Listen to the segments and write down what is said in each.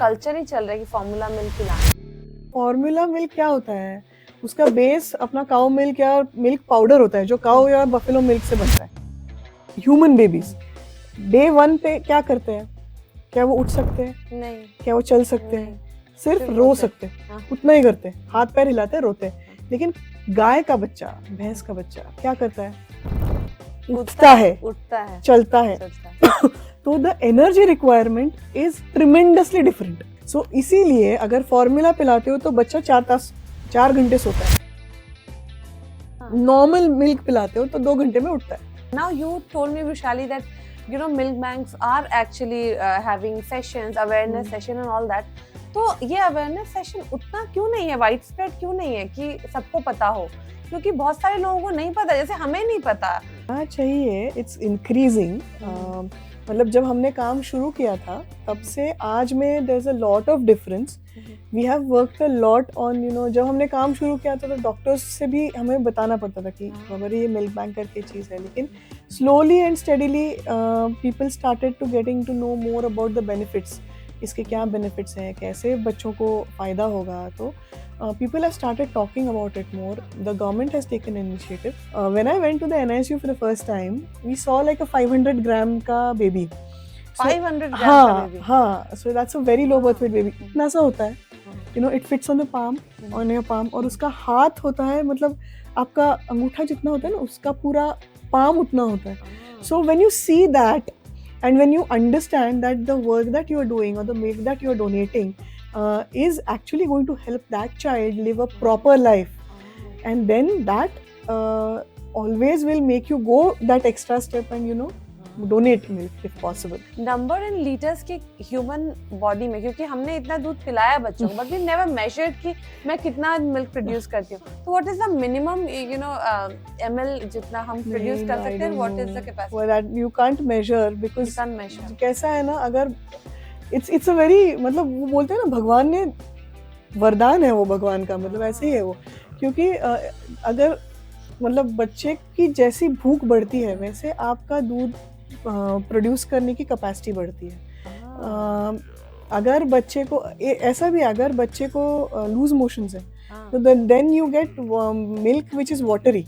Culture ही चल रहा है कि फॉर्मूला मिल्क पिलाना। फॉर्मूला मिल्क क्या होता है? उसका बेस अपना काउ मिल्क या मिल्क पाउडर होता है जो काउ या बफेलो मिल्क से बनता है। ह्यूमन बेबीज डे 1 पे क्या करते हैं? क्या वो उठ सकते हैं? नहीं, क्या वो चल सकते नहीं, हैं? सिर्फ सिर्फ रो रोते। सकते हैं, हाँ। उतना ही करते हैं, हाथ पैर हिलाते हैं, रोते हैं। लेकिन गाय का बच्चा, भैंस का बच्चा क्या करता है? उठता है, उठता है, चलता है। चलता है। तो the energy requirement is tremendously different. So इसीलिए अगर फॉर्मूला पिलाते हो तो बच्चा 4 घंटे सोता है। हाँ। नॉर्मल मिल्क पिलाते हो तो 2 घंटे में उठता है। Now you told me, Vishali, that milk banks are actually having sessions, awareness session and all that. तो ये अवेयरनेस सेशन उतना क्यों नहीं है, वाइड स्प्रेड क्यों नहीं है कि सबको पता हो? क्योंकि बहुत सारे लोगों को नहीं पता, जैसे हमें नहीं पता। चाहिए, इट्स इंक्रीजिंग। मतलब जब हमने काम शुरू किया था तब से आज में there is a lot of difference. We have worked a lot on जब हमने काम शुरू किया था तो डॉक्टर्स से भी हमें बताना पड़ता था कि हमारी ये मिल्क बैंक करके चीज़ है। लेकिन slowly and steadily people started to getting to know more about the benefits. इसके क्या बेनिफिट्स हैं, कैसे बच्चों को फ़ायदा होगा। तो people have started talking about it more. The government has taken initiative. When I went to the NICU for the first time, we saw like a 500 gram का baby. 500 ग्राम का baby? हाँ, so that's a very low birth weight baby. इतना सा होता है, it fits on the palm, on your palm, और उसका हाथ होता है, मतलब आपका अंगूठा जितना होता है ना, उसका पूरा palm उतना होता है. So when you see that, and when you understand that the work that you are doing or the milk that you are donating is actually going to help that child live a proper life, and then that always will make you go that extra step and donate milk if possible. Number in litres की human body में, क्योंकि हमने इतना दूध पिलाया बच्चों को, but we never measured कि मैं कितना मिल्क प्रोड्यूस करती हूँ। तो what is the minimum ml जितना हम प्रोड्यूस कर सकते हैं? What is the capacity? Well, that you can't measure because You can't measure. कैसा है ना, अगर it's a very, मतलब वो बोलते हैं ना, भगवान ने वरदान है वो, भगवान का मतलब ऐसे ही है वो। क्योंकि अगर मतलब बच्चे की जैसी भूख बढ़ती है वैसे आपका दूध प्रोड्यूस करने की कैपेसिटी बढ़ती है। अगर बच्चे को ऐसा भी, अगर बच्चे को लूज मोशंस है तो then you get milk which is watery.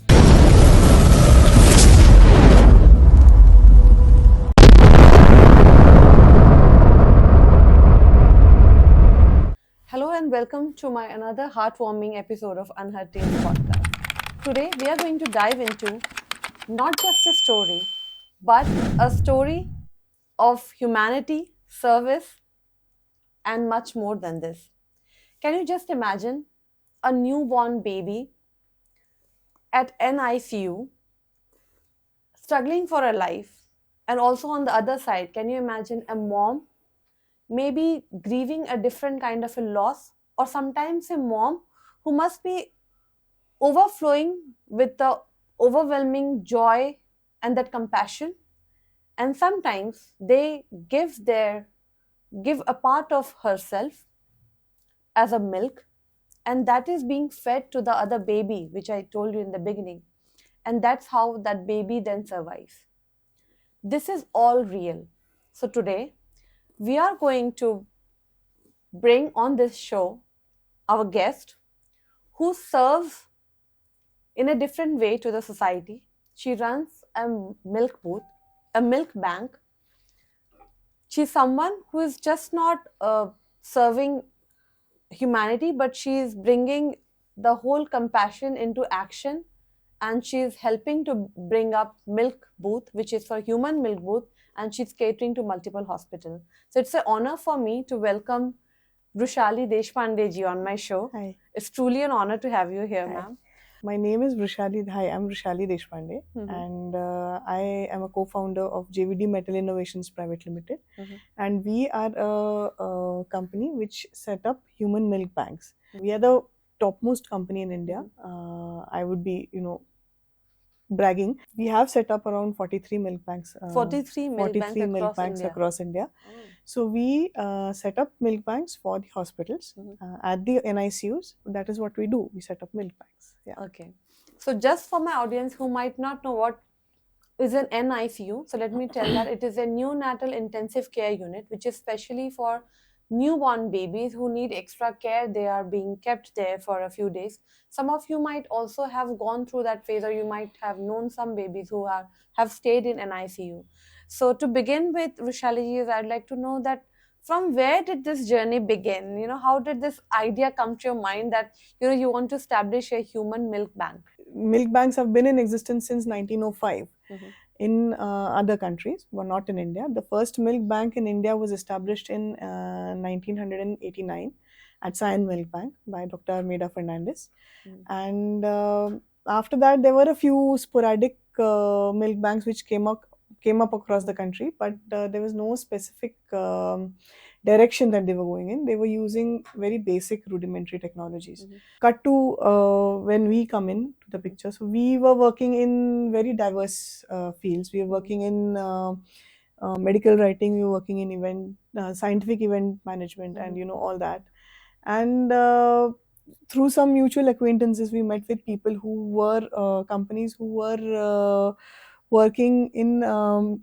Hello and welcome to my another heartwarming episode of Unheard Tales podcast. Today we are going to dive into not just a story, but a story of humanity, service, and much more than this. Can you just imagine a newborn baby at NICU struggling for a life, and also on the other side, can you imagine a mom maybe grieving a different kind of a loss, or sometimes a mom who must be overflowing with the overwhelming joy and that compassion, and sometimes they give a part of herself as a milk, and that is being fed to the other baby, which I told you in the beginning, and that's how that baby then survives. This is all real. So today we are going to bring on this show our guest who serves in a different way to the society. She runs a milk booth, a milk bank. She's someone who is just not serving humanity, but she is bringing the whole compassion into action, and she is helping to bring up milk booth, which is for human milk booth, and she's catering to multiple hospitals. So it's an honor for me to welcome Vrushali Deshpande ji on my show. Hi. It's truly an honor to have you here, Hi. ma'am. My name is Vrushali. Hi, I'm Vrushali Deshpande, and I am a co-founder of JVD Metal Innovations Private Limited, and we are a company which set up human milk banks. We are the topmost company in India. I would be, bragging. We have set up around 43 milk banks. 43 milk banks across India. So we set up milk banks for the hospitals at the NICUs. That is what we do. We set up milk banks. Yeah. Okay. So just for my audience who might not know what is an NICU, so let me tell that it is a neonatal intensive care unit, which is specially for newborn babies who need extra care, they are being kept there for a few days. Some of you might also have gone through that phase, or you might have known some babies who have stayed in NICU. So to begin with, Vishali, I'd like to know that from where did this journey begin? How did this idea come to your mind that you want to establish a human milk bank? Milk banks have been in existence since 1905 Mhm. in other countries, but not in India. The first milk bank in India was established in 1989 at Sion Milk Bank by Dr. Armida Fernandez. Mm. And after that, there were a few sporadic milk banks which came up across the country, but there was no specific direction that they were going in. They were using very basic rudimentary technologies. Mhm. Cut to when we come in to the picture. So we were working in very diverse fields. We were working in medical writing. We were working in scientific event management, and all that. And through some mutual acquaintances, we met with people who were companies who were working in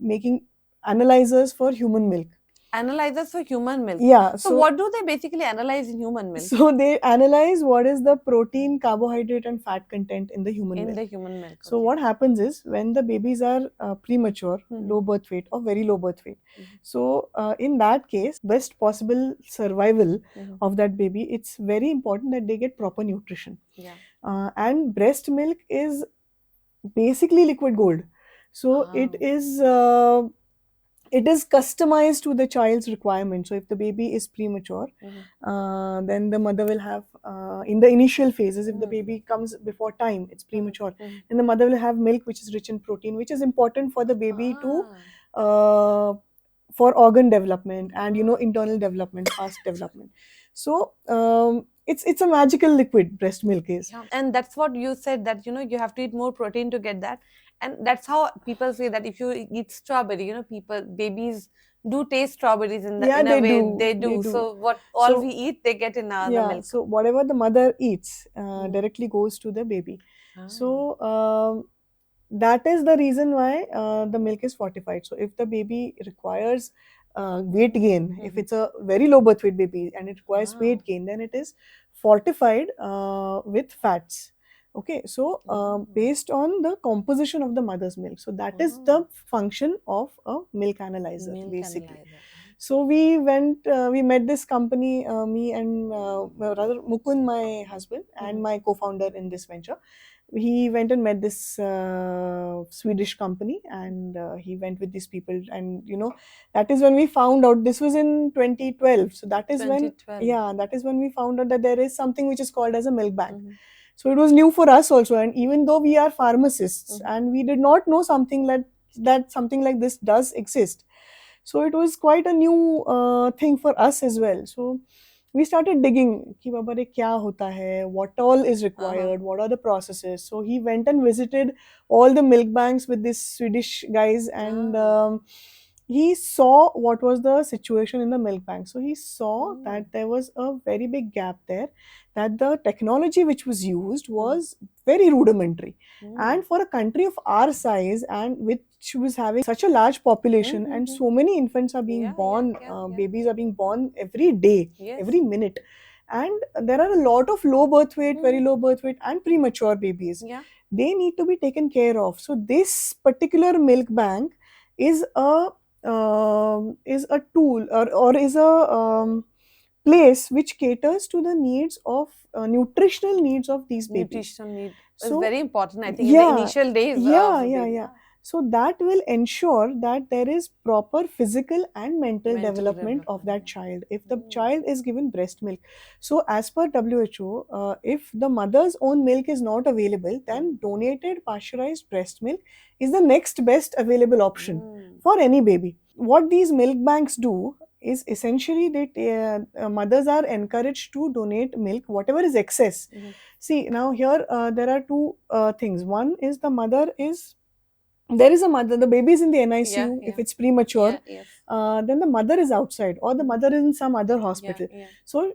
making analyzers for human milk. Analyzers for human milk. Yeah. So what do they basically analyze in human milk? So they analyze what is the protein, carbohydrate, and fat content in the human In milk. the human milk. So okay. what happens is when the babies are premature, low birth weight or very low birth weight. So in that case, best possible survival of that baby, it's very important that they get proper nutrition. Yeah. And breast milk is basically liquid gold. So it is customized to the child's requirement. So if the baby is premature, then the mother will have, in the initial phases, if the baby comes before time, it's premature, then the mother will have milk which is rich in protein, which is important for the baby to, for organ development and, internal development, fast development. So it's a magical liquid, breast milk is. Yeah. And that's what you said, that you have to eat more protein to get that. And that's how people say that if you eat strawberry, babies do taste strawberries in Yeah, a they way. do. They They do. do. So what all So- we eat, they get in the Yeah, milk. so whatever the mother eats directly goes to the baby. So that is the reason why the milk is fortified. So if the baby requires weight gain, if it's a very low birth weight baby and it requires weight gain, then it is fortified with fats. Okay, so based on the composition of the mother's milk. So that is the function of a milk analyzer, basically. So we met this company, me and rather Mukund, my husband, and my co-founder in this venture. He went and met this Swedish company, and he went with these people, and that is when we found out. This was in 2012. So that is when we found out that there is something which is called as a milk bank. So it was new for us also, and even though we are pharmacists and we did not know something that something like this does exist. So it was quite a new thing for us as well. So we started digging ki baba re kya hota hai, what all is required, what are the processes. So he went and visited all the milk banks with these Swedish guys, and he saw what was the situation in the milk bank. So he saw that there was a very big gap there, that the technology which was used was very rudimentary. And for a country of our size, and which was having such a large population, and so many infants are being born, babies are being born every day, every minute. And there are a lot of low birth weight, very low birth weight, and premature babies. They need to be taken care of. So this particular milk bank is a tool, or is a place which caters to the needs of nutritional needs of these babies. Nutritional need is So- very important, I think, in the initial days. Yeah. So that will ensure that there is proper physical and mental Mental development of development, that child if the child is given breast milk. So as per WHO, if the mother's own milk is not available, then donated pasteurized breast milk is the next best available option for any baby. What these milk banks do is essentially that mothers are encouraged to donate milk, whatever is excess. See, now here there are two things. One is there is a mother, the baby is in the NICU. If it's premature, then the mother is outside, or the mother is in some other hospital. So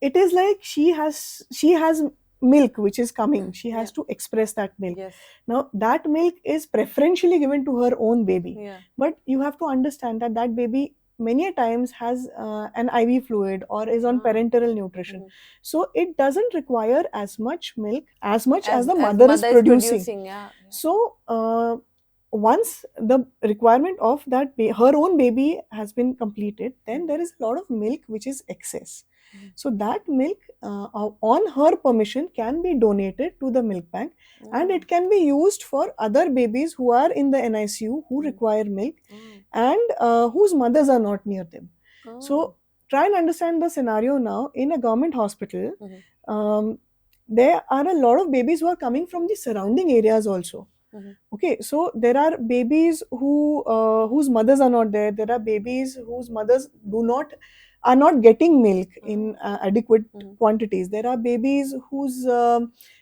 it is like she has milk which is coming. She has to express that milk. Now that milk is preferentially given to her own baby. But you have to understand that baby many a times has an IV fluid or is on Ah. parenteral nutrition. Mhm. So it doesn't require as much milk as much as the As mother is producing. yeah. So once the requirement of that her own baby has been completed, then there is a lot of milk which is excess. Mhm. So that milk on her permission can be donated to the milk bank, and it can be used for other babies who are in the NICU who require milk and whose mothers are not near them. So try and understand the scenario now. In a government hospital, um, there are a lot of babies who are coming from the surrounding areas also. Okay, so there are babies whose mothers are not there. There are babies whose mothers are not getting milk in adequate quantities. There are babies whose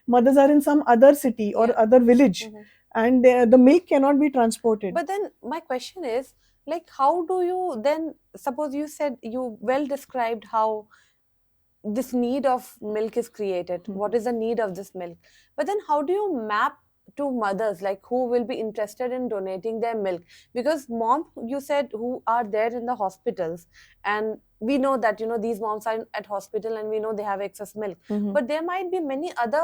mothers are in some other city or other village, and the milk cannot be transported. But then my question is, like, how do you then, suppose you said, you well described how this need of milk is created, what is the need of this milk, but then how do you map to mothers, like, who will be interested in donating their milk? Because mom, you said, who are there in the hospitals, and we know that, you know, these moms are at hospital and we know they have excess milk, but there might be many other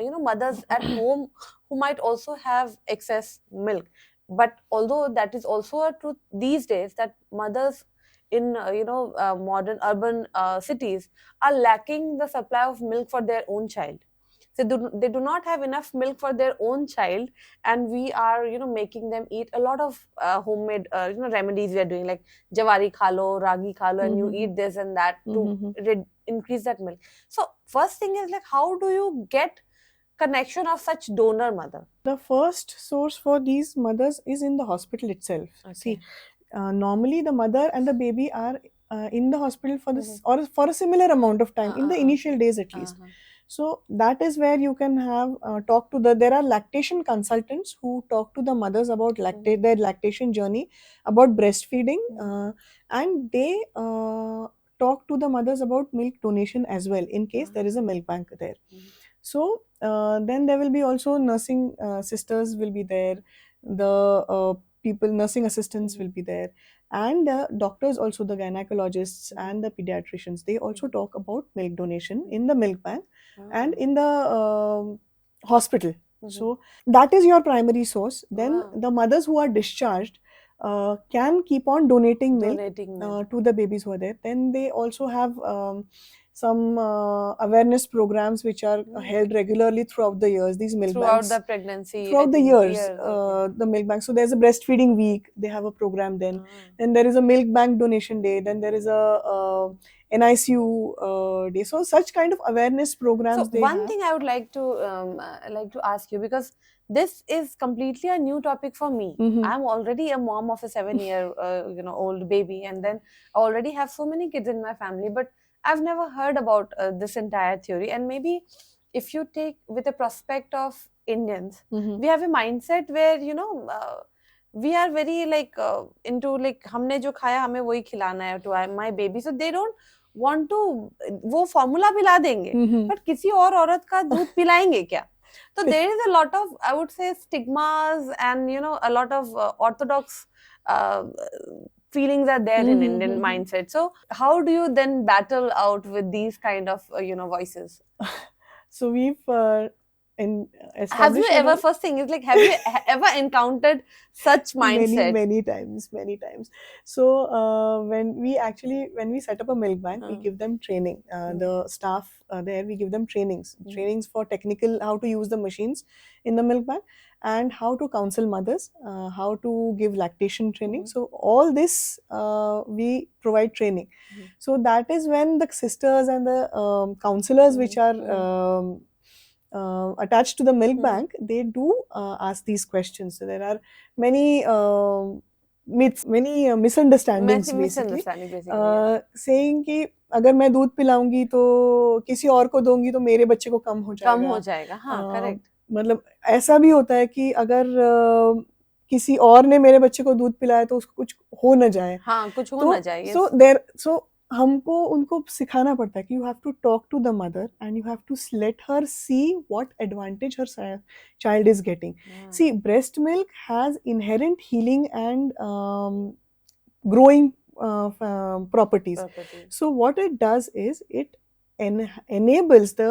you know, mothers at home who might also have excess milk. But although that is also a truth these days, that mothers in you know, modern urban cities are lacking the supply of milk for their own child. So they do not have enough milk for their own child, and we are, you know, making them eat a lot of homemade you know, remedies we are doing, like jawari khalo, ragi khalo, and you eat this and that to increase that milk. So first thing is, like, how do you get connection of such donor mother? The first source for these mothers is in the hospital itself. See, normally the mother and the baby are in the hospital for this or for a similar amount of time in the initial days at least. So that is where you can have talk to there are lactation consultants who talk to the mothers about their lactation journey, about breastfeeding, and they talk to the mothers about milk donation as well in case there is a milk bank there. So then there will be also nursing sisters will be there, the people nursing assistants will be there, and doctors also, the gynecologists and the pediatricians, they also talk about milk donation in the milk bank and in the hospital. So that is your primary source. Then the mothers who are discharged can keep on donating milk to the babies who are there. Then they also have some awareness programs which are held regularly throughout the years. These milk throughout banks the pregnancy, throughout the years, okay. the milk bank. So there's a breastfeeding week. They have a program then. Then there is a milk bank donation day. Then there is a NICU day. So such kind of awareness programs. So they one have. thing I would like to ask you, because this is completely a new topic for me. I'm already a mom of a 7-year you know, old baby, and then I already have so many kids in my family, but I've never heard about this entire theory. And maybe if you take with a prospect of Indians, we have a mindset where, you know, we are very like into like, हमने जो खाया हमें वही खिलाना है to my baby, so they don't want to, वो formula पिला देंगे, बट किसी और औरत का दूध पिलाएंगे क्या? So there is a lot of, I would say, stigmas and, you know, a lot of orthodox feelings are there in Indian mindset. So how do you then battle out with these kind of you know, voices? So we've have you ever, first thing is like, have you ever encountered such mindset? Many times. So when we set up a milk bank, we give them training. The staff there, we give them trainings for technical, how to use the machines in the milk bank, and how to counsel mothers, how to give lactation training. So all this we provide training. So that is when the sisters and the counselors which are attached to the milk bank, they do ask these questions. So there are many myths, many misunderstandings basically, saying कि अगर मैं दूध पिलाऊंगी तो किसी और को दूंगी तो मेरे बच्चे को कम हो जाएगा. हाँ, करेक्ट. मतलब ऐसा भी होता है कि अगर किसी और ने मेरे बच्चे को दूध पिलाया तो उसको कुछ हो न जाए. हाँ, कुछ हो न जाए. So हमको उनको सिखाना पड़ता है कि you have to talk to the mother and you have to let her see what advantage her child is getting. See, breast milk has inherent healing and growing properties. Property. So what it does is it enables the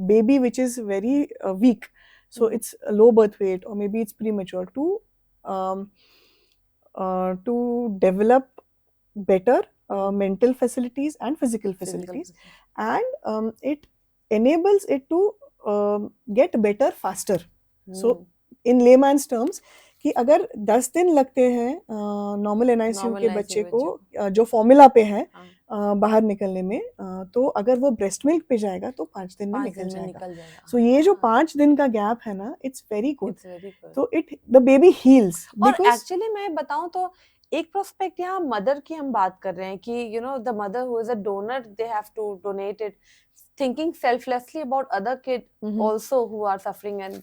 baby which is very weak, so Mhm. it's a low birth weight or maybe it's premature, um, to develop better mental facilities and physical Physical facilities, facility. and it enables it to get better faster. So in layman's terms, कि अगर 10 दिन लगते हैं normal NICU के Normalize बच्चे your को bachche जो formula पे है हाँ, बाहर निकलने में, तो अगर वो ब्रेस्ट मिल्क पे जाएगा तो 5 दिन में 5 निकल दिन में जाएगा. निकल जाएगा. सो ये जो हाँ, 5 दिन का गैप है ना, it's very good. it's very good. तो इट द बेबी हील्स और बिकॉज एक्चुअली मैं बताऊं तो एक प्रोस्पेक्ट यहाँ मदर की हम बात कर रहे हैं कि you know the mother who is a donor they have to donate it thinking selflessly about other kid also who are suffering and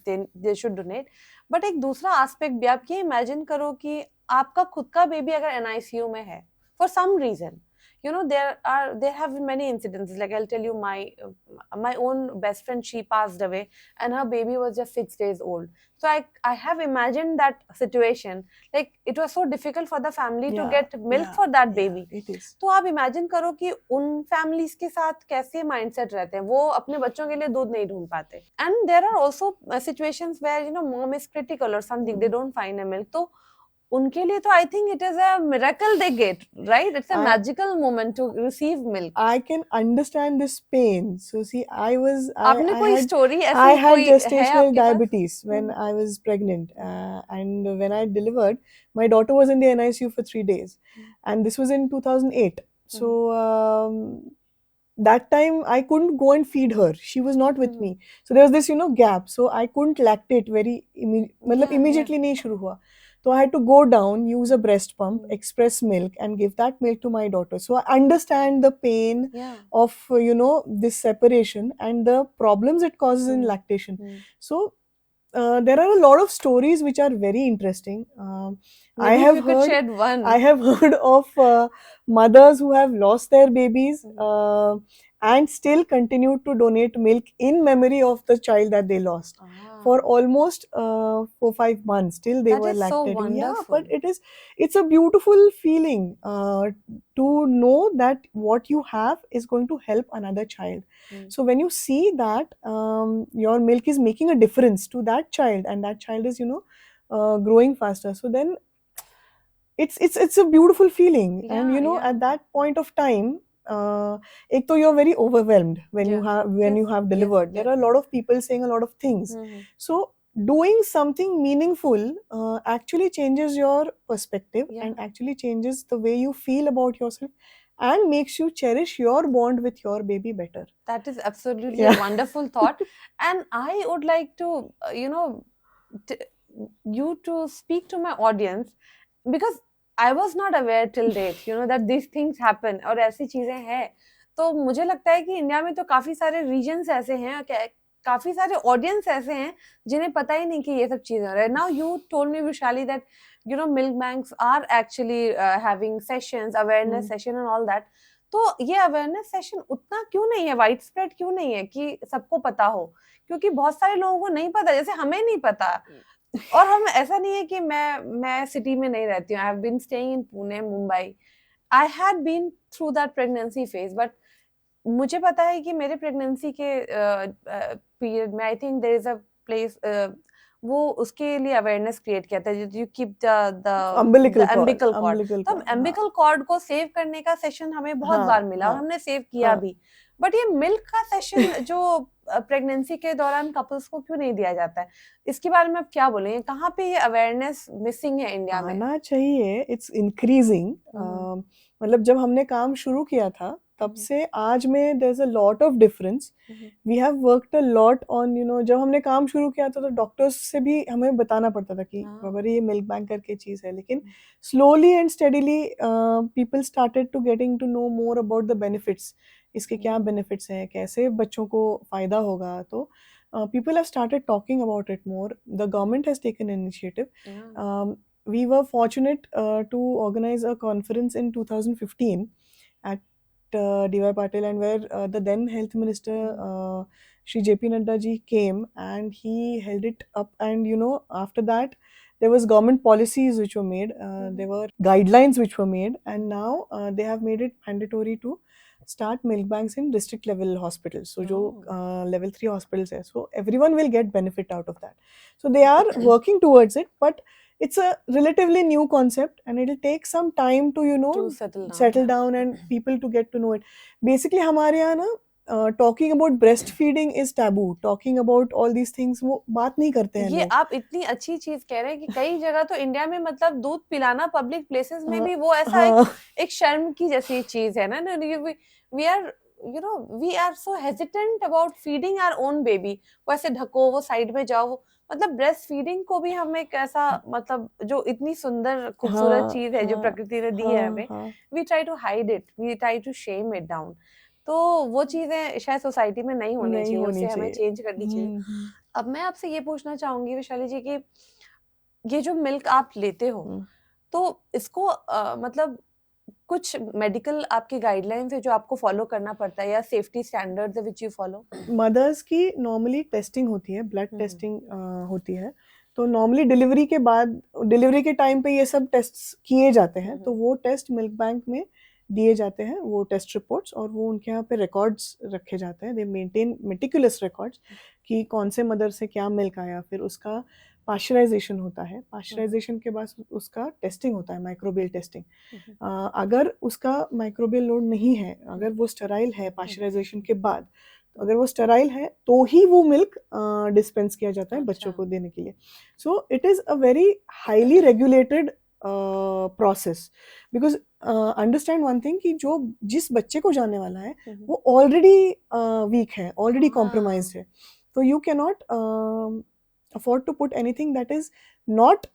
they should donate. But एक दूसरा एस्पेक्ट भी आप ये इमेजिन करो कि आपका खुद का बेबी अगर एनआईसीयू में है for some reason, you know, there have been many incidences. Like I'll tell you my own best friend, she passed away and her baby was just 6 days old. So I have imagined that situation. Like it was so difficult for the family to get milk for that baby. It is तो आप imagine करो कि उन families के साथ कैसे mindset रहते हैं, वो अपने बच्चों के लिए दूध नहीं ढूंढ पाते. And there are also situations where you know mom is critical और something, they don't find a milk. तो उनके लिए तो I think it is a miracle they get, right? It's a magical moment to receive milk. I can understand this pain. So see, आपने कोई story I ऐसी had कोई है gestational आपके पास? diabetes when I was pregnant, and when I delivered, my daughter was in the NICU for 3 days, and this was in 2008. So that time I couldn't go and feed her. She was not with me. So there was this, gap. So I couldn't lactate मतलब immediately नहीं शुरू हुआ. So I had to go down, use a breast pump, express milk, and give that milk to my daughter. So I understand the pain of this separation and the problems it causes in lactation. So there are a lot of stories which are very interesting. I Maybe have you could heard shed one. I have heard of mothers who have lost their babies and still continued to donate milk in memory of the child that they lost for almost 4-5 months till they That were is so lactating. wonderful. But it's a beautiful feeling to know that what you have is going to help another child. So when you see that your milk is making a difference to that child, and that child is growing faster, so then it's a beautiful feeling. And at that point of time, ek to you're very overwhelmed when you have delivered. There are a lot of people saying a lot of things. So doing something meaningful actually changes your perspective and actually changes the way you feel about yourself and makes you cherish your bond with your baby better. That is absolutely a wonderful thought. And I would like to, you to speak to my audience, because I was not aware till date, that these things happen और ऐसी चीजें हैं. तो मुझे लगता है कि India में तो काफी सारे रीजन्स ऐसे हैं, काफी सारे ऑडियंस ऐसे हैं जिन्हें पता ही नहीं कि ये सब चीजें हो रहा है. Now you told me Vishali that milk banks are actually having sessions, awareness session and all that. तो ये अवेयरनेस सेशन उतना क्यों नहीं है, वाइड स्प्रेड क्यों नहीं है कि सबको पता हो? क्योंकि बहुत सारे लोगों को नहीं पता, जैसे हमें नहीं पता. और हम ऐसा नहीं है कि मैं सिटी में नहीं रहती हूँ. I have been staying in Pune, Mumbai. I had been through that pregnancy phase, but मुझे पता है कि मेरे प्रेगनेंसी के पीरियड में I think there is a place, वो उसके लिए अवेयरनेस क्रिएट किया था, you keep the umbilical cord. तो अम्बिकल कॉर्ड को सेव करने का सेशन हमें बहुत बार मिला और हमने सेव किया भी. बट ये मिल्क का सेशन जो प्रेगनेंसी के दौरान कपल्स को क्यों नहीं दिया जाता है, इसके बारे में आप क्या बोलेंगे? कहाँ पे ये अवेयरनेस मिसिंग है इंडिया में? आना चाहिए. It's increasing. मतलब जब हमने काम शुरू किया था तब से आज में there is a lot of difference. We have worked a lot on जब हमने काम शुरू किया था तो डॉक्टर्स से भी हमें बताना पड़ता था कि बाबा ये मिल्क बैंक करके चीज़ है. लेकिन slowly and steadily people started to getting to know more about the benefits. इसके क्या बेनिफिट्स हैं, कैसे बच्चों को फ़ायदा होगा. तो people have started talking about it more. The government has taken initiative. We were fortunate to organize a conference in 2015 at D.Y. Patil, and where the then health minister Shri J.P. Nadda ji came and he held it up. And after that there was government policies which were made, there were guidelines which were made, and now they have made it mandatory to start milk banks in district level hospitals. So जो level 3 hospitals है, so everyone will get benefit out of that. So they are working towards it, but it's a relatively new concept and it'll take some time to To settle down. settle down and people to get to know it. Basically हमारे यहाँ ना talking about breastfeeding is taboo. Talking about all these things वो बात नहीं करते हैं ये लोग. आप इतनी अच्छी चीज कह रहे हैं कि कई जगह तो इंडिया में मतलब दूध पिलाना पब्लिक प्लेसेस में भी वो ऐसा एक शर्म की जैसी चीज है ना. We are we are so hesitant about feeding our own baby. वो ऐसे ढको, वो साइड में जाओ. मतलब ब्रेस्ट फीडिंग को भी हम एक ऐसा मतलब जो इतनी सुंदर खूबसूरत चीज है जो प्रकृति ने दी है हमें, we try to hide it, we try to shame it down. तो वो चीजें शायद सोसाइटी में नहीं होनी चाहिए, उससे हमें चेंज करनी चाहिए. अब मैं आपसे ये पूछना चाहूंगी वैशाली जी कि ये जो मिल्क आप लेते हो तो इसको मतलब कुछ मेडिकल आपकी गाइडलाइंस है जो आपको फॉलो करना पड़ता है या सेफ्टी स्टैंडर्ड्स है व्हिच यू फॉलो? मदर्स की नॉर्मली टेस्टिंग होती है, ब्लड टेस्टिंग होती है. तो नॉर्मली डिलीवरी के बाद, डिलीवरी के टाइम पे ये सब टेस्ट्स किए जाते हैं. तो वो टेस्ट मिल्क बैंक में दिए जाते हैं, वो टेस्ट रिपोर्ट्स, और वो उनके यहाँ पे रिकॉर्ड्स रखे जाते हैं. दे मेंटेन मेटिकुलस रिकॉर्ड्स कि कौन से मदर से क्या मिल्क आया. फिर उसका पाश्चराइजेशन होता है. पाश्चराइजेशन के बाद उसका टेस्टिंग होता है, माइक्रोबियल टेस्टिंग. अगर उसका माइक्रोबियल लोड नहीं है, अगर वो स्टेराइल है पाश्चराइजेशन के बाद, अगर वो स्टेराइल है तो ही वो मिल्क डिस्पेंस किया जाता है बच्चों को देने के लिए. So it is a very highly regulated process. Because understand one thing कि जो जिस बच्चे को जाने वाला है वो ऑलरेडी वीक है, ऑलरेडी कॉम्प्रोमाइज्ड है. तो you can not afford to put anything that is not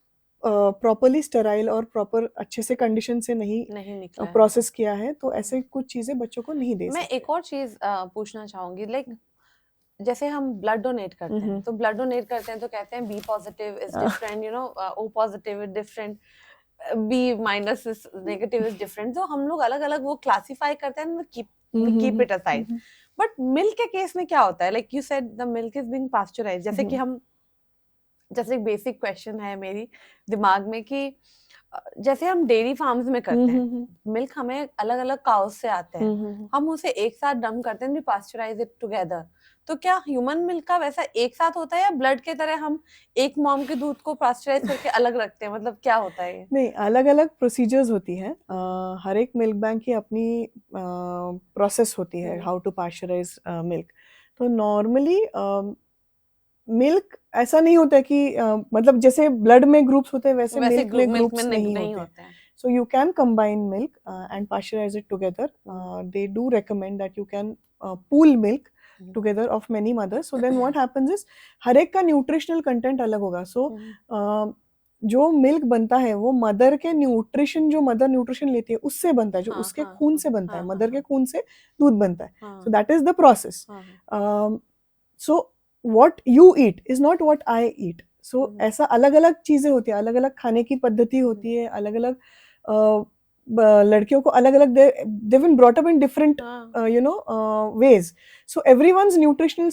properly sterile और प्रॉपर अच्छे से कंडीशन से नहीं प्रोसेस किया है. तो ऐसे कुछ चीजें बच्चों को नहीं दे सकते. मैं एक और चीज पूछना चाहूंगी, लाइक जैसे हम ब्लड डोनेट करते हैं तो ब्लड डोनेट करते हैं तो कहते हैं B positive is different, you know, O positive is different, B minus is negative is different. तो हम लोग अलग अलग वो क्लासिफाई करते हैं, keep it aside. But milk के केस में क्या होता है? Like you said the milk is being pasteurised. जैसे कि हम, जैसे एक बेसिक क्वेश्चन है मेरी दिमाग में कि जैसे हम डेयरी फार्म्स में करते हैं, मिल्क हमें अलग अलग काउस से आते हैं, हम उसे एक साथ डंप करते हैं, वी पास्चराइज इट टुगेदर. तो क्या ह्यूमन मिल्क का वैसा एक साथ होता है या ब्लड के तरह हम एक मॉम के दूध को पास्चराइज करके अलग रखते हैं? मतलब क्या होता है ये? नहीं, अलग अलग प्रोसीजर्स होती हैं. हर एक मिल्क बैंक की अपनी प्रोसेस होती है हाउ टू पास्चराइज मिल्क. तो नॉर्मली मिल्क ऐसा नहीं होता कि मतलब जैसे ब्लड में ग्रुप्स होते हैं वैसे मिल्क में ग्रुप्स नहीं होते हैं. So you can combine milk and pasteurize it together. They do recommend that you can pool milk together of many mothers. So then what happens is हर एक का न्यूट्रिशनल कंटेंट अलग होगा. So जो milk बनता है वो मदर के nutrition, जो मदर न्यूट्रिशन लेती है उससे बनता है, जो उसके खून से बनता है, मदर के खून से दूध बनता है. So that is the process. So what you eat is not what I eat. So ऐसा अलग अलग चीजें होती है, अलग अलग खाने की पद्धति होती है, अलग अलग लड़कियों को अलग अलग, they've been brought up in different ways. So everyone's nutritional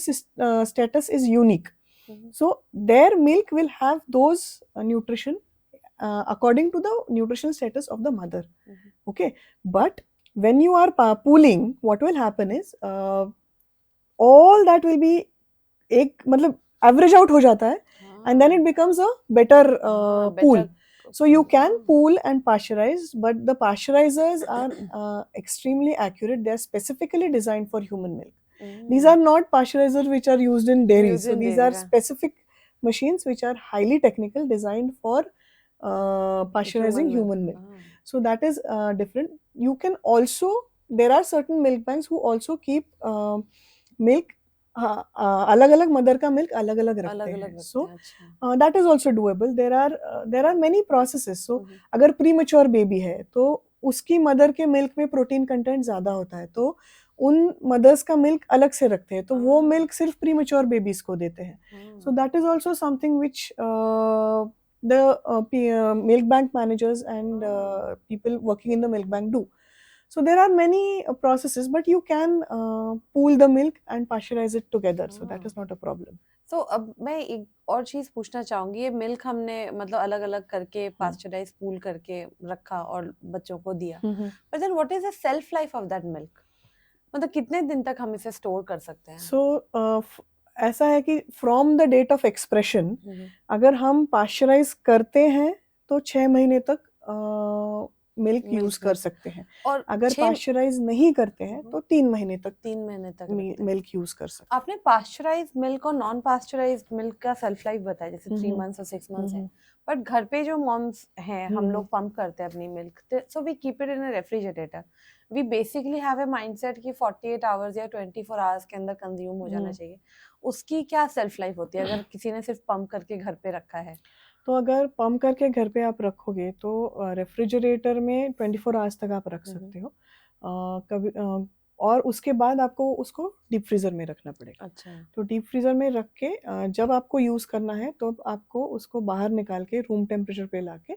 status is unique. So their milk will have those nutrition according to the nutritional status of the mother. Okay, but when you are pooling, what will happen is all that will be एक मतलब average out हो जाता है, and then it becomes a better pool. So you can pool and pasteurize, but the pasteurizers are extremely accurate. They are specifically designed for human milk. These are not pasteurizers which are used in dairies. So these are specific machines which are highly technical, designed for pasteurizing human milk. So that is different. You can also, there are certain milk banks who also keep milk, अलग अलग mother का milk अलग अलग रखते हैं. So that is also doable. There are many processes. So अगर pre mature baby है तो उसकी मदर के मिल्क में प्रोटीन कंटेंट ज्यादा होता है, तो उन मदर्स का मिल्क अलग से रखते हैं, तो वो मिल्क सिर्फ प्री मेच्योर बेबीज को देते हैं. So that is also something which the milk bank managers and people working in the milk bank do. So there are many processes, but you can pool the milk and pasteurize it together. So that is not a problem. तो अब मैं एक और चीज पूछना चाहूंगी, ये milk हमने मतलब अलग अलग करके पास्चराइज कूल करके रखा और बच्चों को दिया, but then what is the shelf life of that milk? मतलब कितने दिन तक हम इसे स्टोर कर सकते हैं? सो ऐसा है कि from the date of expression अगर हम पाश्चराइज करते हैं तो 6 महीने तक मिल्क Milk यूज कर use। सकते हैं। और अगर 6 पाश्चराइज नहीं करते हैं तो 3 महीने तक 3 महीने तक रखते हैं। मिल्क यूज कर सकते आपने पास्चराइज मिल्क और नॉन पास्चराइज मिल्क का सेल्फ लाइफ बताया, जैसे 3 मंथ्स और 6 मंथ्स है, बट घर पे जो मॉम्स हैं, हम लोग पंप करते हैं अपनी milk, so we keep it in a refrigerator. We basically have a mindset कि 48 आवर्स या 24 आवर्स के अंदर कंज्यूम हो जाना चाहिए। उसकी क्या सेल्फ लाइफ होती है अगर किसी ने सिर्फ पंप करके घर पे रखा है? तो अगर पंप करके घर पे आप रखोगे तो रेफ्रिजरेटर में 24 आवर्स तक आप रख सकते हो। कभी और उसके बाद आपको उसको डीप फ्रीज़र में रखना पड़ेगा। अच्छा। तो डीप फ्रीज़र में रख के जब आपको यूज़ करना है तो आपको उसको बाहर निकाल के रूम टेम्परेचर पे लाके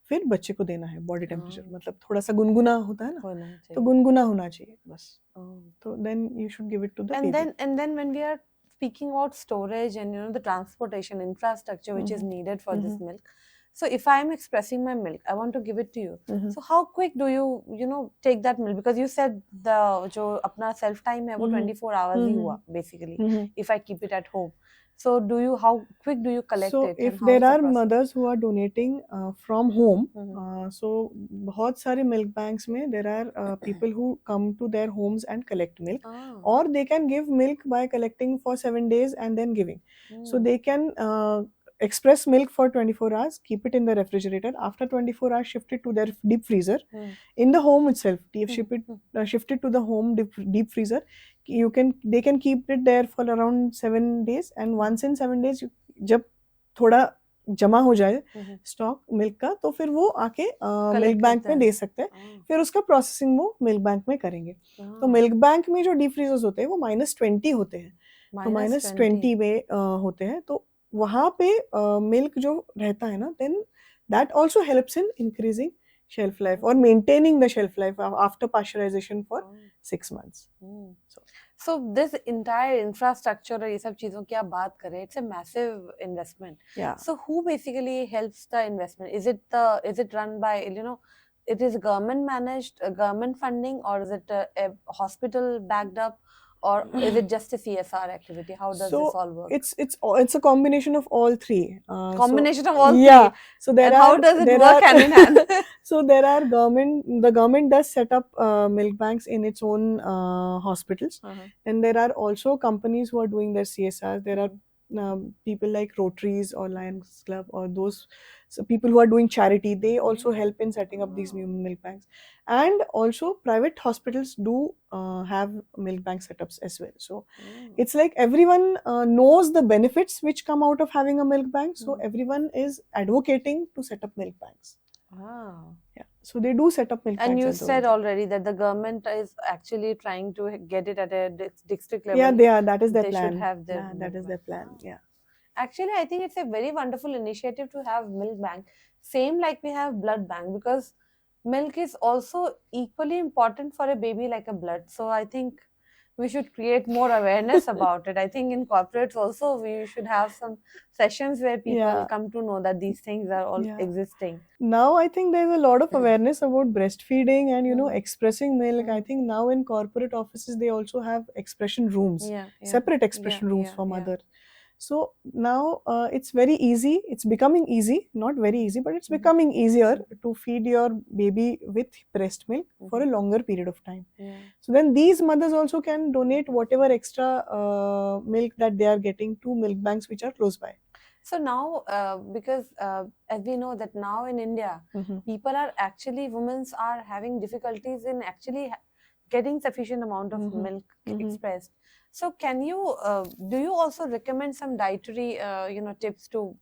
फिर बच्चे को देना है बॉडी टेम्परेचर, मतलब थोड़ा सा गुनगुना होता है ना, होना तो चाहिए। गुनगुना होना चाहिए बस। Oh. तो then you should give it to the And baby. then when we are speaking about storage and the transportation infrastructure which is needed for this milk, so if I am expressing my milk, I want to give it to you, so how quick do you take that milk? Because you said the जो अपना self time है वो 24 hours ही हुआ basically if I keep it at home. So how quick do you collect So it if and how there is the are process? mothers who are donating from home, so बहुत सारे milk banks में there are people who come to their homes and collect milk, or they can give milk by collecting for 7 days and then giving. So they can express milk for 24 hours, keep it in the refrigerator. After 24 hours, shift it to their deep freezer in the home itself. Shift it to the home deep freezer. They can keep it there for around 7 days, and once in 7 days जब थोड़ा जमा हो जाए stock milk का तो फिर वो आके मिल्क बैंक में दे सकते हैं। फिर उसका प्रोसेसिंग वो मिल्क बैंक में करेंगे। तो मिल्क बैंक में जो डीप फ्रीजर्स होते हैं वो -20 होते हैं, तो -20 में होते हैं, तो वहाँ पे मिल्क जो रहता है ना, then that also helps in increasing shelf life or maintaining the shelf life after pasteurization for 6 months. So this entire infrastructure और ये सब चीजों की आप बात करें, it's a massive investment. Yeah. So who basically helps the investment? Is it run by it is government managed, government funding, or is it a hospital backed up, or is it just a CSR activity? How does this all work? It's a combination of all three. Combination of all yeah. three. So there and are, how does it work hand in hand? So there are the government does set up milk banks in its own hospitals, and there are also companies who are doing their CSRs. There are people like Rotaries or Lions Club or those people who are doing charity. They also help in setting up these milk banks, and also private hospitals do have milk bank setups as well. So it's like everyone knows the benefits which come out of having a milk bank, so everyone is advocating to set up milk banks. Yeah, so they do set up milk banks. And you said already that the government is actually trying to get it at a district level. Yeah, they are. That is their they plan. Should have their that is their plan. Yeah. Actually, I think it's a very wonderful initiative to have milk bank. Same like we have blood bank, because milk is also equally important for a baby like a blood. So I think we should create more awareness about it. I think in corporates also we should have some sessions where people come to know that these things are all existing. Now I think there's a lot of awareness about breastfeeding and expressing milk. I think now in corporate offices they also have expression rooms, separate expression rooms for mother. So now it's very easy. It's becoming easy, not very easy, but it's becoming easier to feed your baby with breast milk for a longer period of time. So then these mothers also can donate whatever extra milk that they are getting to milk banks which are close by. So now, because as we know that now in India, people are actually, women are having difficulties in actually getting sufficient amount of milk expressed. So can you, do you also recommend some dietary, tips to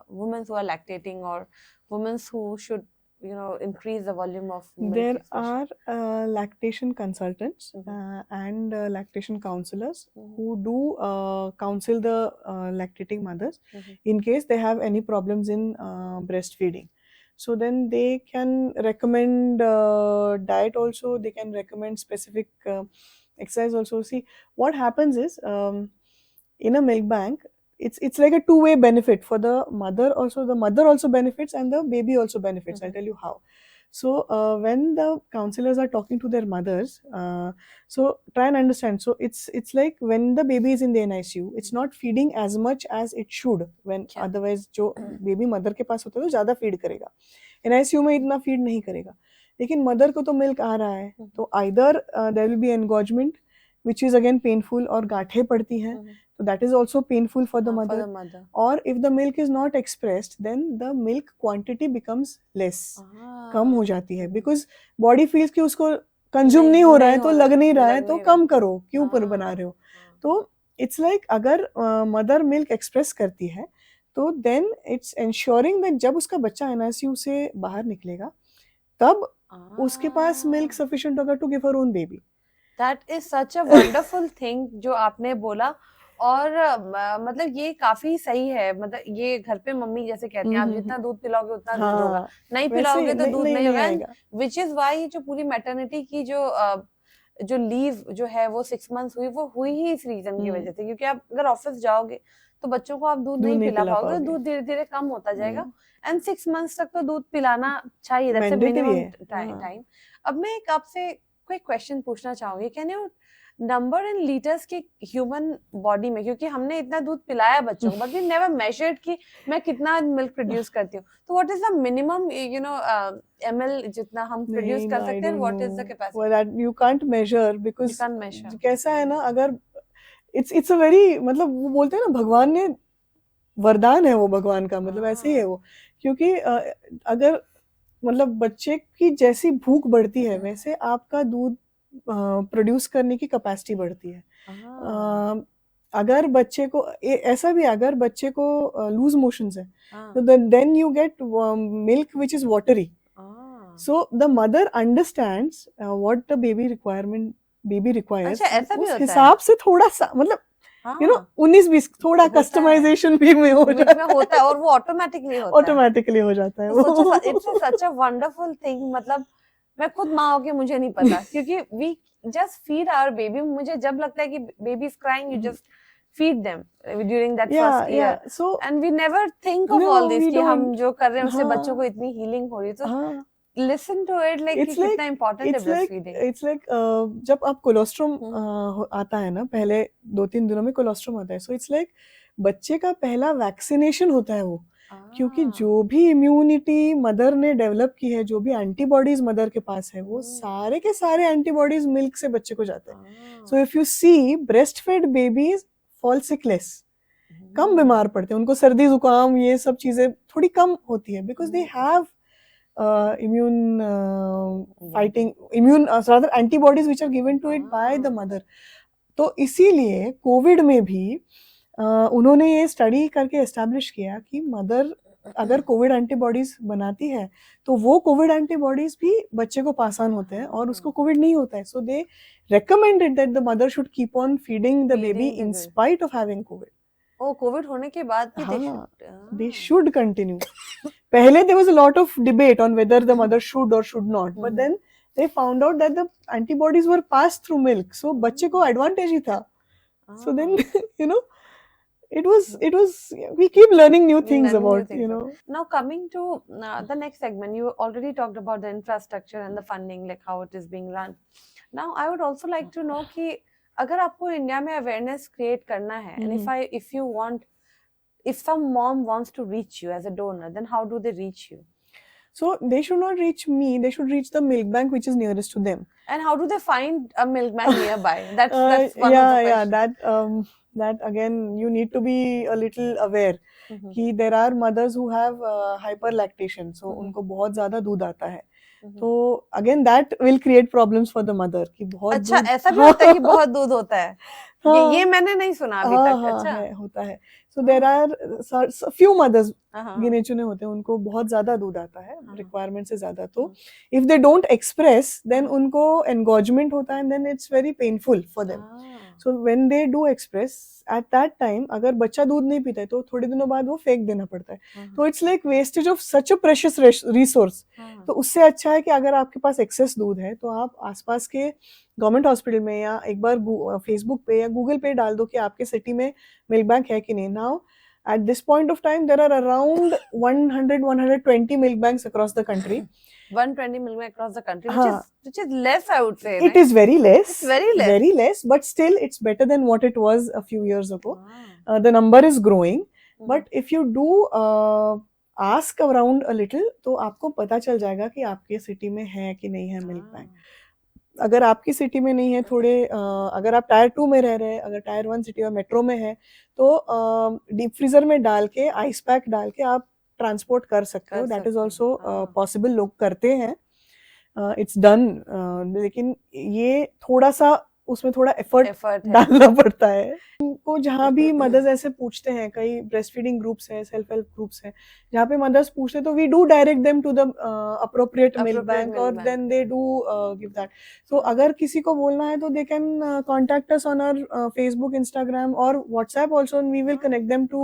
women who are lactating, or women who should, increase the volume of milk there expression? are lactation consultants and lactation counselors who do counsel the lactating mothers in case they have any problems in breastfeeding. So then they can recommend diet also. They can recommend specific exercise also. See, what happens is in a milk bank, it's like a two-way benefit for the mother also. The mother also benefits and the baby also benefits. I'll tell you how. So when the counselors are talking to their mothers, so try and understand. So it's like when the baby is in the NICU, it's not feeding as much as it should. When क्या? otherwise जो baby mother के पास होता है तो ज़्यादा feed करेगा, NICU में इतना feed नहीं करेगा, लेकिन mother को तो milk आ रहा है, तो either there will be engorgement which is again painful, और गांठें पड़ती हैं, so that is also painful for the हाँ, mother. for the mother. Or if the milk is not expressed, then the milk quantity becomes less, कम हो जाती है, because body feels कि उसको consume नहीं हो रहा है, तो लग नहीं रहा है, तो कम करो, क्यों पर बना रहे हो. तो it's like अगर mother milk express करती है, तो then it's ensuring that जब उसका बच्चा NICU से बाहर निकलेगा, तब उसके पास milk sufficient होगा to give her own baby. That is such a wonderful thing जो आपने बोला, और मतलब ये काफी सही है. मतलब ये घर पे मम्मी जैसे कहती हैं, आप जितना दूध पिलाओगे उतना दूध होगा, नहीं पिलाओगे तो दूध नहीं होगा. विच इज वाई जो पूरी मैटरनिटी की जो लीव जो है वो 6 months हुई ही इस रीजन की वजह से, क्योंकि आप अगर ऑफिस जाओगे तो बच्चों को आप दूध नहीं पिला पाओगे, तो दूध धीरे धीरे कम होता जाएगा. एंड 6 months तक तो दूध पिलाना चाहिए, दैट्स मिनिमम टाइम. अब मैं एक आपसे कोई क्वेश्चन पूछना चाहूंगी, can you number in litres के ह्यूमन बॉडी में, क्योंकि हमने इतना दूध पिलाया बच्चों को, बट वी नेवर मेजर्ड कि मैं कितना मिल्क प्रोड्यूस करती हूँ. तो what is the minimum ml जितना हम प्रोड्यूस कर सकते हैं, what is the capacity? Well, that you can't measure because You can't measure. कैसा है ना, अगर it's a very, मतलब वो बोलते हैं ना, भगवान ने वरदान है वो, भगवान का मतलब ऐसे ही है वो, क्योंकि अगर मतलब बच्चे की जैसी भूख बढ़ती है वैसे आपका दूध प्रोड्यूस करने की कैपेसिटी बढ़ती है. अगर बच्चे को ऐसा भी, अगर बच्चे को लूज मोशंस है, तो then you get milk which is watery. So the mother understands what the baby requires. अच्छा, ऐसा भी होता है? उस हिसाब से थोड़ा सा, मतलब यू नो 19-20 थोड़ा कस्टमाइजेशन भी में हो जाता है, और वो ऑटोमेटिकली हो जाता है. It's such a wonderful thing. मतलब मैं खुद माँ होके मुझे नहीं पता, क्योंकि we just feed our baby. मुझे जब लगता है कि baby is crying, you just feed them during that first year, so and we never think of all this कि हम जो कर रहे हैं उससे बच्चों को इतनी हीलिंग हो रही है. तो listen to it, like कितना important है breastfeeding. It's like जब आप कोलोस्ट्रम आता है ना, पहले 2-3 दिनों में कोलोस्ट्रम आता है, so it's like बच्चे का पहला वैक्सीनेशन होता है वो, क्योंकि जो भी इम्यूनिटी मदर ने डेवलप की है, जो भी एंटीबॉडीज मदर के पास है, वो सारे के सारे एंटीबॉडीज मिल्क से बच्चे को जाते हैं. So if you see breastfed babies fall sick less, कम बीमार पड़ते हैं, उनको सर्दी जुकाम ये सब चीजें थोड़ी कम होती है, because they have immune fighting rather antibodies which are given to it by the mother. तो इसीलिए कोविड में भी उन्होंने ये स्टडी करके एस्टैब्लिश किया कि मदर अगर कोविड एंटीबॉडीज बनाती है तो वो कोविड एंटीबॉडीज भी बच्चे को पास ऑन होते हैं और उसको कोविड नहीं होता है. सो दे recommended that the mother should keep on feeding the baby in spite of having COVID. Covid होने के बाद भी they should continue. पहले there was a lot of debate on whether the mother should or should not, but then they found out that the antibodies were passed through milk, so बच्चे को advantage ही था. So then you know it was we keep learning new things about you know. Now coming to the next segment, you already talked about the infrastructure and the funding, like how it is being run. Now I would also like to know कि अगर आपको India में awareness create करना है, and if some mom wants to reach you as a donor, then how do they reach you? So they should not reach me, they should reach the milk bank which is nearest to them. And how do they find a milk bank nearby? That's one of the questions. That again you need to be a little aware कि there are mothers who have hyperlactation, so उनको बहुत ज़्यादा दूध आता है. तो again that will create problems for the mother कि बहुत अच्छा ऐसा भी होता है कि बहुत दूध होता है. ये मैंने नहीं सुना अभी तक. अच्छा होता है. So there are few mothers गिने चुने होते हैं उनको बहुत ज्यादा दूध आता है रिक्वायरमेंट से ज्यादा. तो if they don't express then उनको एनगॉजमेंट होता है, then it's very painful for them. So when they do express at that time, अगर बच्चा दूध नहीं पीता है तो थोड़े दिनों बाद वो फेंक देना पड़ता है. तो it's like wastage of such a precious resource. तो उससे अच्छा है कि अगर आपके पास एक्सेस दूध है तो आप आसपास के गवर्नमेंट हॉस्पिटल में या एक बार फेसबुक पे या गूगल पे डाल दो कि आपके सिटी में मिल्क बैंक है कि नहीं. Now At this point of time, there are around 100-120 milk banks across the country. 120 milligram across the country, हाँ, which is less, I would say. it is very less. It's very less. But still it's better than what it was a few years ago. Ah. The number is growing, Mhm. but if you do ask around a little, तो आपको पता चल जाएगा कि आपके city में है कि नहीं है मिल्क बैंक. अगर आपकी सिटी में नहीं है, थोड़े अगर आप टायर 2 में रह रहे हैं, अगर टायर 1 सिटी और मेट्रो में है, तो डीप फ्रीजर में डाल के, आइस पैक डाल के आप ट्रांसपोर्ट कर सकते हो. दैट इज ऑल्सो पॉसिबल, लोग करते हैं. It's done. लेकिन ये थोड़ा सा उसमें थोड़ा एफर्ट डालना पड़ता है. उनको जहाँ भी मदर्स ऐसे पूछते हैं, कई ब्रेस्ट फीडिंग ग्रुप्स हैं, सेल्फ हेल्प ग्रुप्स हैं, जहाँ पे मदर्स पूछते हैं, तो we do direct them to the appropriate milk bank, और then they do give that. So अगर किसी को बोलना है तो they can contact us on our Facebook, Instagram और WhatsApp also, and we will connect them to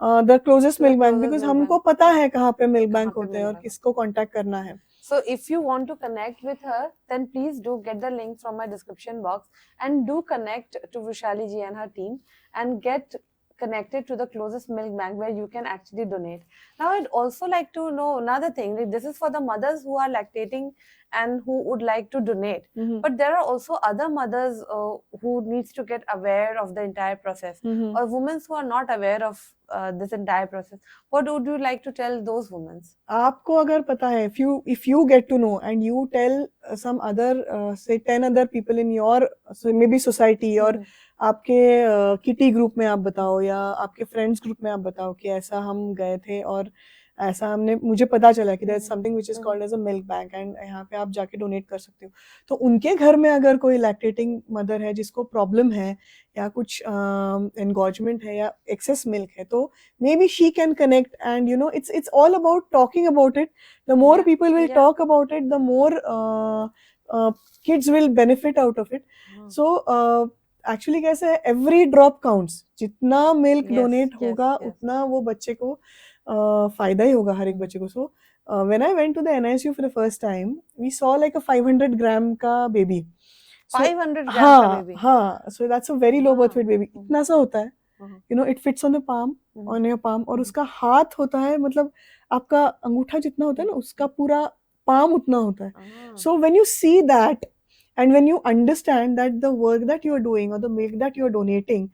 the closest milk bank, because हमको पता है कहाँ पे मिल्क बैंक होते हैं और किसको कॉन्टैक्ट करना है. So if you want to connect with her, then please do get the link from my description box and do connect to Vishali ji and her team and get connected to the closest milk bank where you can actually donate. Now I'd also like to know another thing. Like, this is for the mothers who are lactating and who would like to donate. Mhm. But there are also other mothers who needs to get aware of the entire process, or women who are not aware of this entire process. What would you like to tell those women? आपको अगर पता है, if you get to know and you tell some other say 10 other people in your maybe society, और आपके kitty group में आप बताओ, या आपके फ्रेंड्स ग्रुप में आप बताओ कि ऐसा हम गए थे और ऐसा मुझे पता चला कि there is something which is called as a milk bank, and यहाँ पे आप जाके डोनेट कर सकते हो. तो उनके घर में अगर कोई लैक्टेटिंग मदर है जिसको प्रॉब्लम है, या कुछ एनगॉजमेंट है, या एक्सेस मिल्क है, तो may be she can connect. And you know, it's all about talking about it. The more people will talk about it, the more kids will benefit out of it. So actually कैसे है, every drop counts. जितना milk donate होगा उतना वो बच्चे को फायदा ही होगा, हर एक बच्चे को. So when I went to the NICU for the first time, we saw like a 500 gram का बेबी. 500 ग्राम का बेबी? हाँ. So that's a very low birth weight baby. इतना सा होता है, you know, it fits on the palm, on your palm. और उसका हाथ होता है, मतलब आपका अंगूठा जितना होता है ना, उसका पूरा पाम उतना होता है. So when you see that, and when you understand that the work that you are doing or the milk that you are donating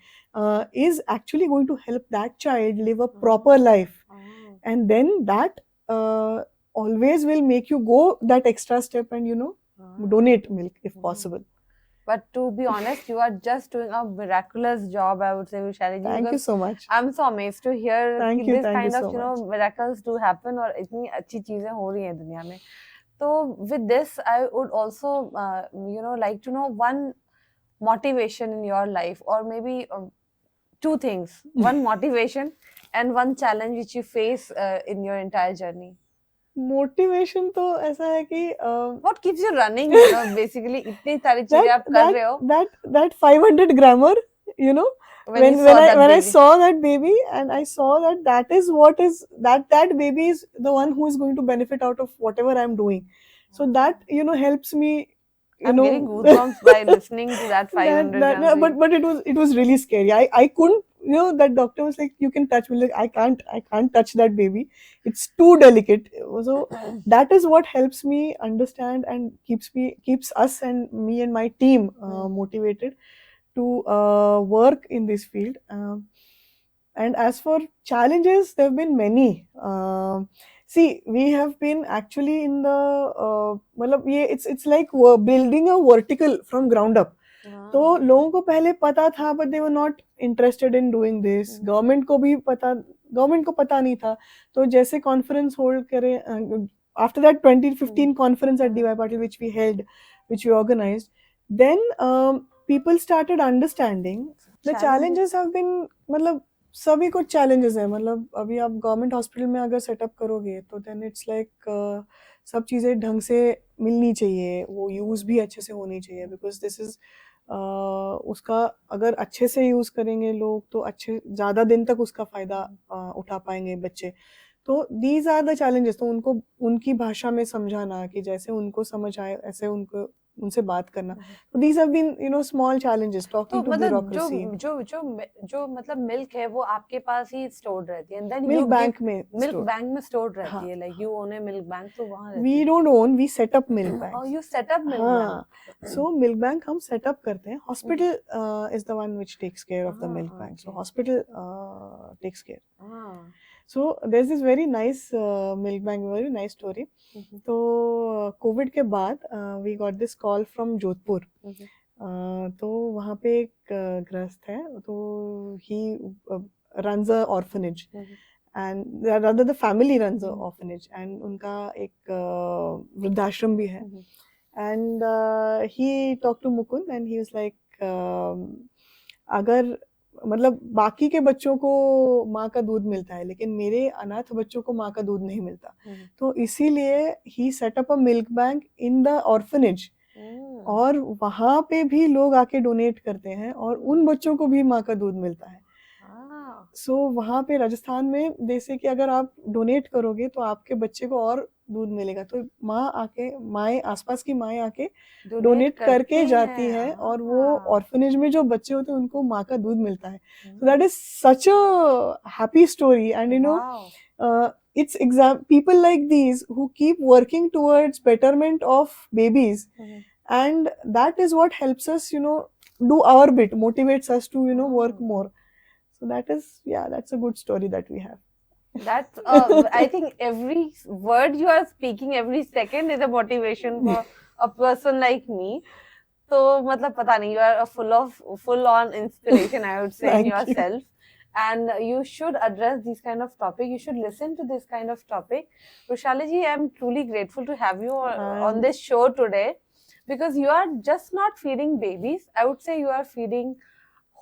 is actually going to help that child live a proper life, and then that always will make you go that extra step and, you know, donate milk if possible. But to be honest, you are just doing a miraculous job, I would say, Vishali ji. Thank you so much. I'm so amazed to hear this kind of, so you know, miracles do happen, और इतनी अच्छी चीजें हो रही हैं दुनिया में. So with this, I would also, you know, like to know one motivation in your life, or maybe two things. One motivation and one challenge which you face in your entire journey. Motivation तो ऐसा है कि what keeps you running, you know, basically इतनी सारी चीजें आप कर रहे हो. That 500 grammer, you know, when I saw that baby, and I saw that is what is that baby is the one who is going to benefit out of whatever I'm doing. So that, you know, helps me. I'm getting goosebumps by listening to that 500 grams. But it was really scary. I couldn't, you know, that doctor was like, you can touch me. Like, I can't touch that baby. It's too delicate. So that is what helps me understand and keeps us and me and my team motivated to work in this field. And as for challenges, there have been many. See, we have been actually in the it's like building a vertical from ground up. तो लोगों को पहले पता था, but they were not interested in doing this. Government को पता नहीं था. तो जैसे कॉन्फ्रेंस होल्ड करे, after that 2015 conference at DY Patil which we organized, then people started understanding the challenges have been, मतलब सभी कुछ challenges हैं. मतलब अभी आप गवर्नमेंट हॉस्पिटल में अगर सेटअप करोगे तो then it's like सब चीज़ें ढंग से मिलनी चाहिए, वो यूज़ भी अच्छे से होनी चाहिए, because this is उसका अगर अच्छे से यूज़ करेंगे लोग तो अच्छे ज़्यादा दिन तक उसका फ़ायदा उठा पाएंगे बच्चे. तो these are the challenges. तो उनको उनकी भाषा में समझाना कि जैसे उनको समझ आए ऐसे उनको उनसे बात करना. So these have been, you know, small challenges, तो talking to मतलब जो bureaucracy. जो जो जो मतलब मिल्क है वो आपके पास ही स्टोर्ड रहती है एंड देन Milk bank में मिल्क store. बैंक में स्टोर्ड रहती हाँ. है like you own A milk bank तो वहाँ रहती We है. don't own, we set up milk और banks. You set up milk हाँ. बैंक. So milk bank हम set up करते हैं. Hospital is the one which takes care of the Ah, milk bank. So okay. hospital takes care. Ah. So there's this very nice milk bank, very nice story. तो Covid के बाद we got this call from Jodhpur. तो वहाँ पे एक गृहस्थ है, तो he runs a orphanage. And rather the family runs a orphanage and उनका एक वृद्धाश्रम भी है. And he talked to Mukund and he was like अगर मतलब बाकी के बच्चों को माँ का दूध मिलता है लेकिन मेरे अनाथ बच्चों को माँ का दूध नहीं मिलता, तो इसीलिए ही set up a milk bank in the orphanage. और वहाँ पे भी लोग आके डोनेट करते हैं और उन बच्चों को भी माँ का दूध मिलता है. सो वहाँ पे राजस्थान में जैसे कि अगर आप डोनेट करोगे तो आपके बच्चे को और दूध मिलेगा, तो माएँ आसपास की माएँ आके डोनेट करके जाती है और वो ऑर्फनेज में जो बच्चे होते हैं उनको माँ का दूध मिलता है. सो that is such a happy story and you know it's people like these who keep working towards betterment of babies, and that is what helps us, you know, do our bit, motivates us to, you know, work more. So that is, yeah, that's a good story that we have. That's I think every word you are speaking every second is a motivation for a person like me. So मतलब पता नहीं, you are full on inspiration, I would say, in yourself. And you should address these kind of topic. You should listen to this kind of topic. Rushali ji, I'm truly grateful to have you on this show today, because you are just not feeding babies. I would say you are feeding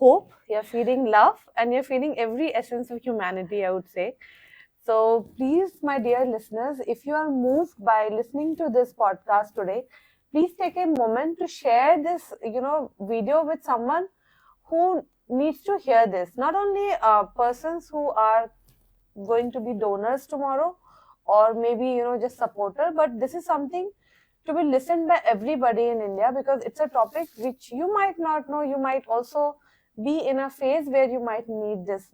hope, you're feeding love, and you're feeding every essence of humanity, I would say. So please, my dear listeners, if you are moved by listening to this podcast today, please take a moment to share this, you know, video with someone who needs to hear this. Not only persons who are going to be donors tomorrow, or maybe, you know, just supporter, but this is something to be listened by everybody in India, because it's a topic which you might not know. You might also be in a phase where you might need this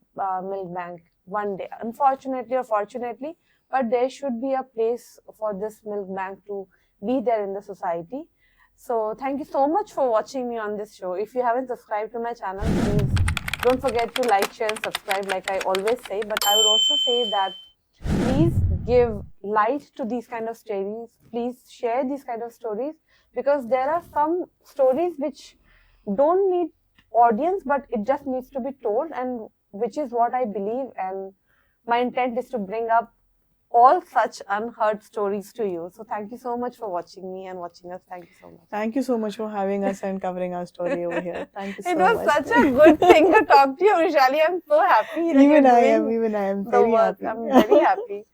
milk bank one day, unfortunately or fortunately, but there should be a place for this milk bank to be there in the society. So thank you so much for watching me on this show. If you haven't subscribed to my channel, please don't forget to like, share and subscribe, like I always say. But I would also say that please give light to these kind of stories. Please share these kind of stories, because there are some stories which don't need audience, but it just needs to be told, and which is what I believe, and my intent is to bring up all such unheard stories to you. So thank you so much for watching me and watching us. Thank you so much. Thank you so much for having us and covering our story over here. Thank you so much. It was such a good thing to talk to you, Vishali. I'm so happy. Even I am very happy. I'm very happy.